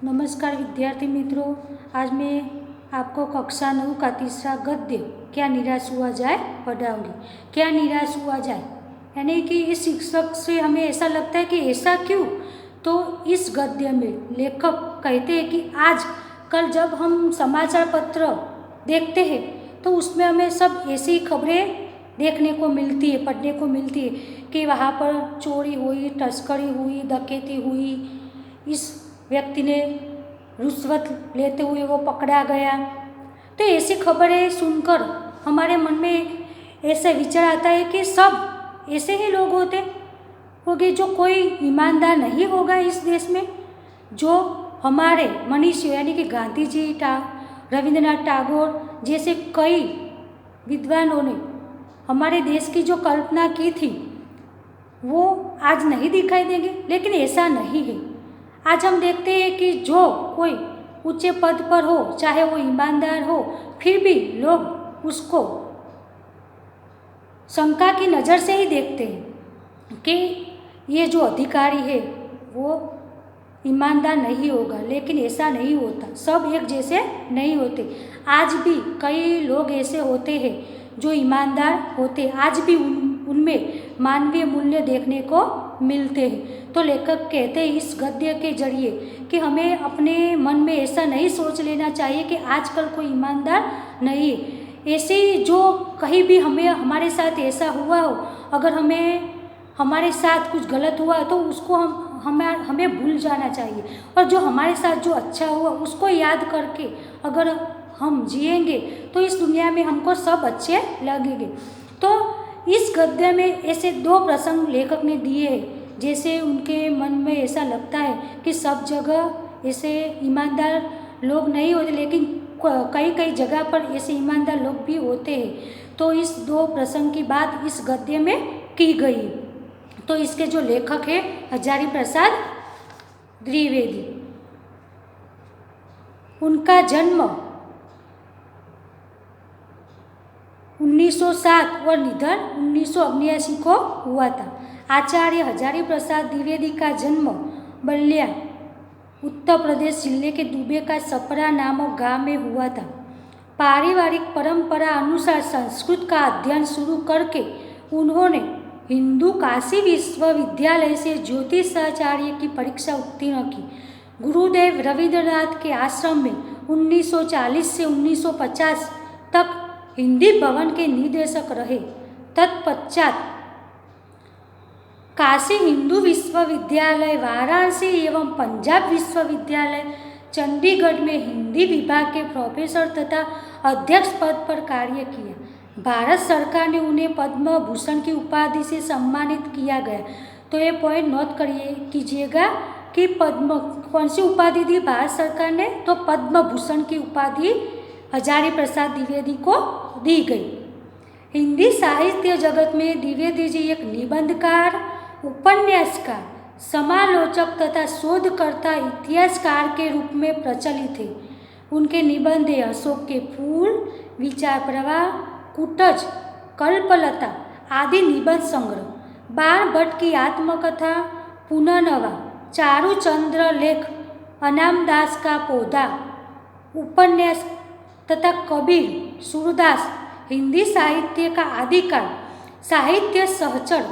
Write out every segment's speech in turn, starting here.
नमस्कार विद्यार्थी मित्रों, आज मैं आपको कक्षा 9 का तीसरा गद्य क्या निराश हुआ जाए पढ़ाऊंगी। क्या निराश हुआ जाए यानी कि इस शिक्षक से हमें ऐसा लगता है कि ऐसा क्यों। तो इस गद्य में लेखक कहते हैं कि आज कल जब हम समाचार पत्र देखते हैं तो उसमें हमें सब ऐसी खबरें देखने को मिलती है, पढ़ने को मिलती है कि वहाँ पर चोरी हुई, तस्करी हुई, डकैती हुई, इस व्यक्ति ने रिश्वत लेते हुए वो पकड़ा गया। तो ऐसी खबरें सुनकर हमारे मन में ऐसा विचार आता है कि सब ऐसे ही लोग होंगे जो कोई ईमानदार नहीं होगा इस देश में। जो हमारे मनीषी यानी कि गांधी जी, रविंद्रनाथ टैगोर जैसे कई विद्वानों ने हमारे देश की जो कल्पना की थी वो आज नहीं दिखाई देंगे। लेकिन ऐसा नहीं है। आज हम देखते हैं कि जो कोई ऊंचे पद पर हो, चाहे वो ईमानदार हो, फिर भी लोग उसको शंका की नज़र से ही देखते हैं कि ये जो अधिकारी है वो ईमानदार नहीं होगा। लेकिन ऐसा नहीं होता, सब एक जैसे नहीं होते। आज भी कई लोग ऐसे होते हैं जो ईमानदार होते हैं, आज भी उनमें मानवीय मूल्य देखने को मिलते हैं। तो लेखक कहते हैं इस गद्य के जरिए कि हमें अपने मन में ऐसा नहीं सोच लेना चाहिए कि आजकल कोई ईमानदार नहीं है। ऐसे ही जो कहीं भी हमारे साथ ऐसा हुआ हो, अगर हमारे साथ कुछ गलत हुआ तो उसको हमें भूल जाना चाहिए, और जो हमारे साथ जो अच्छा हुआ उसको याद करके अगर हम जिएंगे तो इस दुनिया में हमको सब अच्छे लगेंगे। तो इस गद्य में ऐसे दो प्रसंग लेखक ने दिए हैं, जैसे उनके मन में ऐसा लगता है कि सब जगह ऐसे ईमानदार लोग नहीं होते, लेकिन कई कई जगह पर ऐसे ईमानदार लोग भी होते हैं। तो इस दो प्रसंग की बात इस गद्य में की गई। तो इसके जो लेखक है हजारी प्रसाद द्विवेदी। उनका जन्म 1907 और निधन 1979 को हुआ था। आचार्य हजारी प्रसाद द्विवेदी का जन्म बलिया उत्तर प्रदेश जिले के दुबे का सपरा नामक गांव में हुआ था। पारिवारिक परंपरा अनुसार संस्कृत का अध्ययन शुरू करके उन्होंने हिंदू काशी विश्वविद्यालय से ज्योतिषाचार्य की परीक्षा उत्तीर्ण की। गुरुदेव रविंद्रनाथ के आश्रम में 1940 से 1950 तक हिंदी भवन के निदेशक रहे। तत्पश्चात काशी हिंदू विश्वविद्यालय, वाराणसी एवं पंजाब विश्वविद्यालय चंडीगढ़ में हिंदी विभाग के प्रोफेसर तथा अध्यक्ष पद पर कार्य किया। भारत सरकार ने उन्हें पद्म भूषण की उपाधि से सम्मानित किया गया। तो ये पॉइंट नोट कीजिएगा कि पद्म कौन सी उपाधि दी भारत सरकार ने, तो पद्म भूषण की उपाधि हजारी प्रसाद द्विवेदी को दी गई। हिंदी साहित्य जगत में द्विवेदी जी एक निबंधकार, उपन्यासकार, समालोचक तथा शोधकर्ता, इतिहासकार के रूप में प्रचलित थे। उनके निबंध अशोक के फूल, विचार प्रवाह, कुटज, कल्पलता आदि निबंध संग्रह, बाण भट्ट की आत्मकथा, पुनर्नवा, चारुचंद्र लेख, अनामदास का पौधा, उपन्यास तथा कबीर, सूरदास, हिंदी साहित्य का आदिकाल, साहित्य सहचर,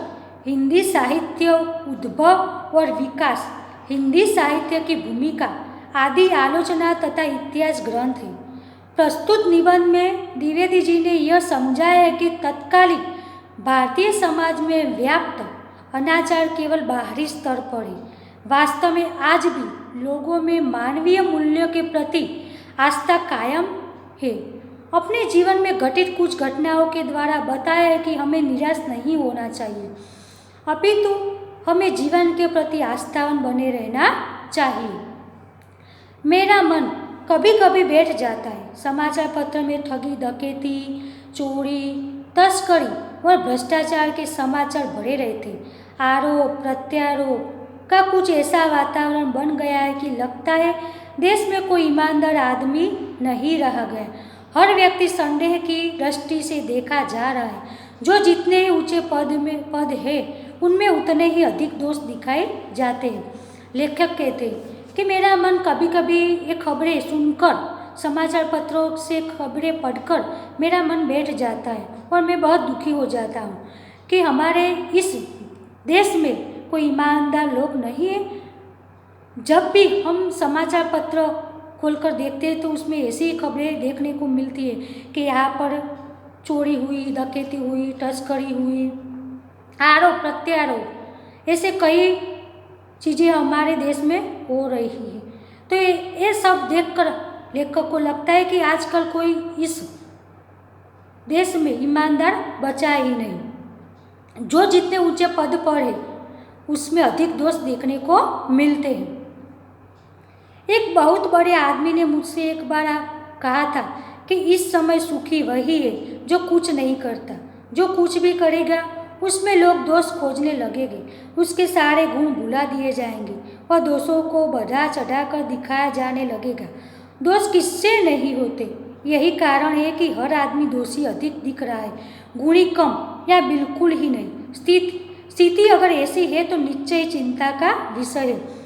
हिंदी साहित्य उद्भव और विकास, हिंदी साहित्य की भूमिका आदि आलोचना तथा इतिहास ग्रंथ है। प्रस्तुत निबंध में द्विवेदी जी ने यह समझाया है कि तत्कालीन भारतीय समाज में व्याप्त अनाचार केवल बाहरी स्तर पर है। वास्तव में आज भी लोगों में मानवीय मूल्यों के प्रति आस्था कायम है। अपने जीवन में घटित कुछ घटनाओं के द्वारा बताया है कि हमें निराश नहीं होना चाहिए, अपितु हमें जीवन के प्रति आस्थावान बने रहना चाहिए। मेरा मन कभी कभी बैठ जाता है। समाचार पत्र में ठगी, डकैती, चोरी, तस्करी और भ्रष्टाचार के समाचार भरे रहते। आरोप प्रत्यारोप का कुछ ऐसा वातावरण बन गया है कि लगता है देश में कोई ईमानदार आदमी नहीं रह गया। हर व्यक्ति संदेह की दृष्टि से देखा जा रहा है। जो जितने ऊंचे पद है उनमें उतने ही अधिक दोष दिखाए जाते हैं। लेखक कहते हैं कि मेरा मन कभी कभी ये खबरें सुनकर, समाचार पत्रों से खबरें पढ़कर मेरा मन बैठ जाता है और मैं बहुत दुखी हो जाता हूँ कि हमारे इस देश में कोई ईमानदार लोग नहीं है। जब भी हम समाचार पत्र खोलकर देखते हैं तो उसमें ऐसी खबरें देखने को मिलती है कि यहाँ पर चोरी हुई, डकैती हुई, तस्करी हुई, आरोप प्रत्यारोप, ऐसे कई चीज़ें हमारे देश में हो रही है। तो ये सब देखकर लेखक को लगता है कि आजकल कोई इस देश में ईमानदार बचा ही नहीं। जो जितने ऊंचे पद पर है उसमें अधिक दोष देखने को मिलते हैं। एक बहुत बड़े आदमी ने मुझसे एक बार कहा था कि इस समय सुखी वही है जो कुछ नहीं करता, जो कुछ भी करेगा उसमें लोग दोष खोजने लगेंगे, उसके सारे गुण भुला दिए जाएंगे और दोषों को बढ़ा चढ़ाकर दिखाया जाने लगेगा। दोष किससे नहीं होते, यही कारण है कि हर आदमी दोषी अधिक दिख रहा है, गुणी कम या बिल्कुल ही नहीं। स्थिति अगर ऐसी है तो निश्चय चिंता का विषय है।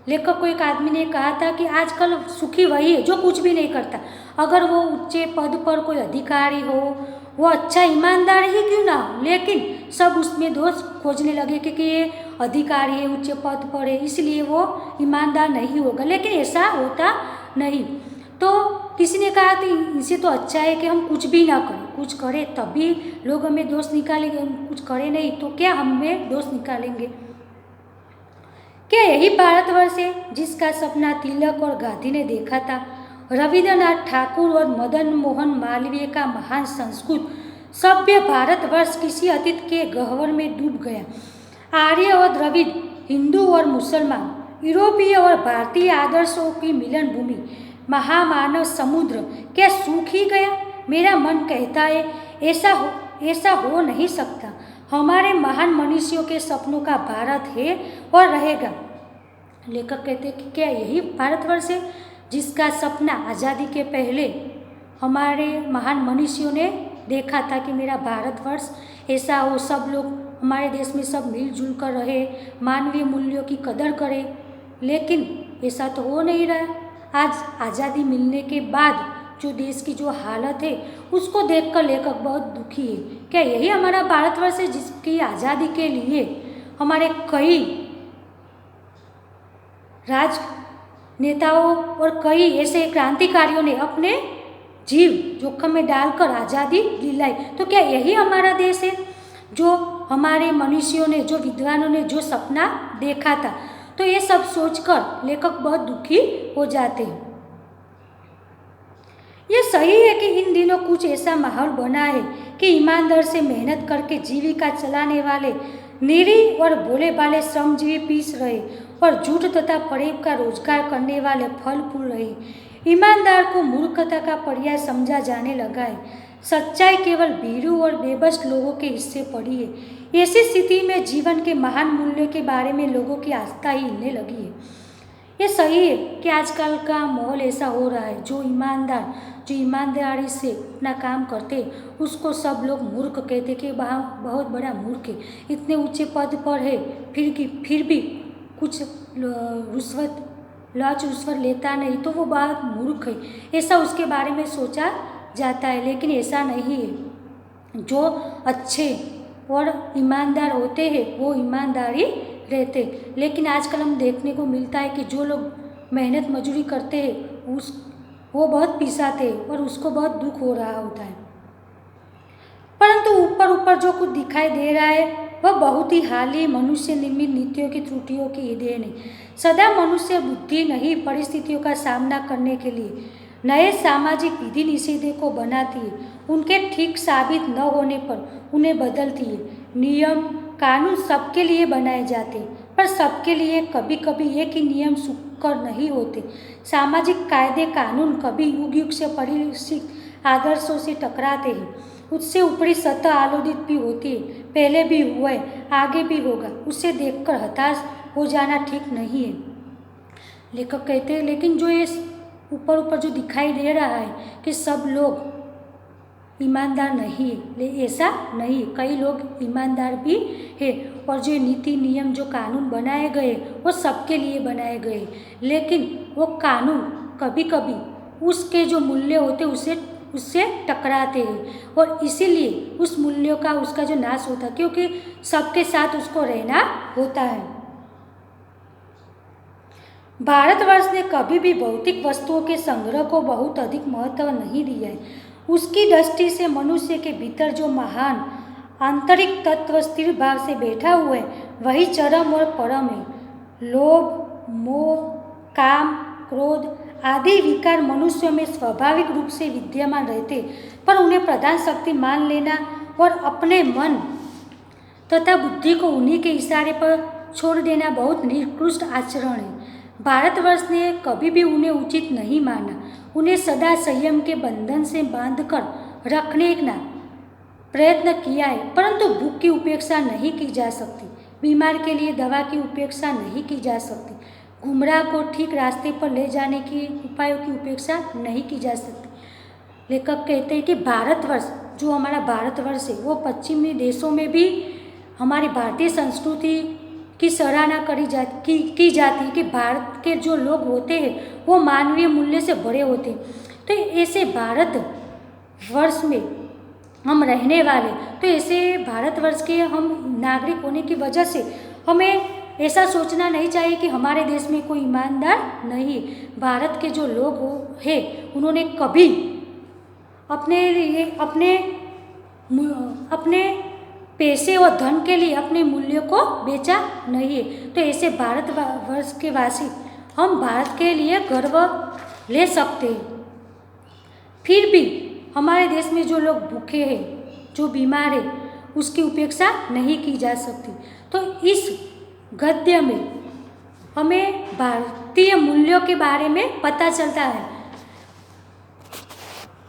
लेखक को एक आदमी ने कहा था कि आजकल सुखी वही है जो कुछ भी नहीं करता। अगर वो ऊंचे पद पर कोई अधिकारी हो, वो अच्छा ईमानदार ही क्यों ना हो, लेकिन सब उसमें दोष खोजने लगे कि ये अधिकारी है, ऊंचे पद पर है, इसलिए वो ईमानदार नहीं होगा। लेकिन ऐसा होता नहीं। तो किसी ने कहा कि इसे तो अच्छा है कि हम कुछ भी ना करें, कुछ करें तभी लोग हमें दोष निकालेंगे, हम कुछ करें नहीं तो क्या हमें दोष निकालेंगे। क्या यही भारतवर्ष है जिसका सपना तिलक और गांधी ने देखा था? रविंद्रनाथ ठाकुर और मदन मोहन मालवीय का महान संस्कृत सभ्य भारतवर्ष किसी अतीत के गह्वर में डूब गया। आर्य और द्रविड़, हिंदू और मुसलमान, यूरोपीय और भारतीय आदर्शों की मिलन भूमि, महामानव समुद्र क्या सूख ही गया? मेरा मन कहता है ऐसा हो नहीं सकता। हमारे महान मनुष्यों के सपनों का भारत है और रहेगा। लेखक कहते हैं कि क्या यही भारतवर्ष है जिसका सपना आज़ादी के पहले हमारे महान मनुष्यों ने देखा था कि मेरा भारतवर्ष ऐसा हो, सब लोग हमारे देश में सब मिलजुल कर रहे, मानवीय मूल्यों की कदर करें। लेकिन ऐसा तो हो नहीं रहा। आज आज़ादी मिलने के बाद जो देश की जो हालत है उसको देखकर लेखक बहुत दुखी है। क्या यही हमारा भारतवर्ष है जिसकी आज़ादी के लिए हमारे कई राजनेताओं और कई ऐसे क्रांतिकारियों ने अपने जीव जोखिम में डालकर आज़ादी दिलाई? तो क्या यही हमारा देश है जो हमारे मनुष्यों ने, जो विद्वानों ने जो सपना देखा था? तो ये सब सोचकर लेखक बहुत दुखी हो जाते हैं। ये सही है कि इन दिनों कुछ ऐसा माहौल बना है कि ईमानदार से मेहनत करके जीविका चलाने वाले निरीह और भोले भाले श्रमजीवी पीस रहे और झूठ तथा फरेब का रोजगार करने वाले फल फूल रहे। ईमानदार को मूर्खता का पर्याय समझा जाने लगा है। सच्चाई केवल भीरू और बेबस लोगों के हिस्से पड़ी है। ऐसी स्थिति में जीवन के महान मूल्यों के बारे में लोगों की आस्था ही हिलने लगी है। ये सही है कि आजकल का माहौल ऐसा हो रहा है, जो ईमानदारी से अपना काम करते उसको सब लोग मूर्ख कहते कि वहाँ बहुत बड़ा मूर्ख है, इतने ऊंचे पद पर है फिर भी कुछ लाच रिश्वत लेता नहीं तो वो बहुत मूर्ख है, ऐसा उसके बारे में सोचा जाता है। लेकिन ऐसा नहीं है। जो अच्छे और ईमानदार होते हैं वो ईमानदारी रहते। लेकिन आजकल हम देखने को मिलता है कि जो लोग मेहनत मजदूरी करते हैं वो बहुत पिसाते हैं और उसको बहुत दुख हो रहा होता है। परंतु ऊपर जो कुछ दिखाई दे रहा है वह बहुत ही हाली मनुष्य निर्मित नीतियों की त्रुटियों की देन है। सदा मनुष्य बुद्धि नहीं परिस्थितियों का सामना करने के लिए नए सामाजिक विधि निषेधों को बनाती है, उनके ठीक साबित न होने पर उन्हें बदलती है। नियम कानून सबके लिए बनाए जाते पर सबके लिए कभी कभी एक ही नियम सुकर नहीं होते। सामाजिक कायदे कानून कभी युग युग से परिलक्षित आदर्शों से टकराते हैं, उससे ऊपरी सतह आलोदित भी होती है, पहले भी हुआ है आगे भी होगा, उसे देखकर हताश हो जाना ठीक नहीं है। लेखक कहते हैं लेकिन जो ये ऊपर जो दिखाई दे रहा है कि सब लोग ईमानदार नहीं है, ऐसा नहीं, कई लोग ईमानदार भी है। और जो नीति नियम जो कानून बनाए गए वो सबके लिए बनाए गए, लेकिन वो कानून कभी कभी उसके जो मूल्य होते उससे टकराते हैं और इसीलिए उस मूल्यों का उसका जो नाश होता है, क्योंकि सबके साथ उसको रहना होता है। भारतवर्ष ने कभी भी भौतिक वस्तुओं के संग्रह को बहुत अधिक महत्व नहीं दिया है। उसकी दृष्टि से मनुष्य के भीतर जो महान आंतरिक तत्व स्थिर भाव से बैठा हुआ है वही चरम और परम है। लोभ, मोह, काम, क्रोध आदि विकार मनुष्यों में स्वाभाविक रूप से विद्यमान रहते, पर उन्हें प्रधान शक्ति मान लेना और अपने मन तथा बुद्धि को उन्हीं के इशारे पर छोड़ देना बहुत निकृष्ट आचरण है। भारतवर्ष ने कभी भी उन्हें उचित नहीं माना, उन्हें सदा संयम के बंधन से बांधकर रखने का प्रयत्न किया है, परंतु भूख की उपेक्षा नहीं की जा सकती, बीमार के लिए दवा की उपेक्षा नहीं की जा सकती, गुमराह को ठीक रास्ते पर ले जाने की उपायों की उपेक्षा नहीं की जा सकती। लेखक कहते हैं कि भारतवर्ष, जो हमारा भारतवर्ष है, वो पश्चिमी देशों में भी हमारी भारतीय संस्कृति की सराहना की जाती है कि भारत के जो लोग होते हैं वो मानवीय मूल्य से भरे होते हैं। तो ऐसे भारतवर्ष में हम रहने वाले, तो ऐसे भारतवर्ष के हम नागरिक होने की वजह से हमें ऐसा सोचना नहीं चाहिए कि हमारे देश में कोई ईमानदार नहीं। भारत के जो लोग हैं उन्होंने कभी अपने पैसे और धन के लिए अपने मूल्यों को बेचा नहीं है। तो ऐसे भारतवर्ष के वासी हम भारत के लिए गर्व ले सकते हैं। फिर भी हमारे देश में जो लोग भूखे हैं, जो बीमार है, उसकी उपेक्षा नहीं की जा सकती। तो इस गद्य में हमें भारतीय मूल्यों के बारे में पता चलता है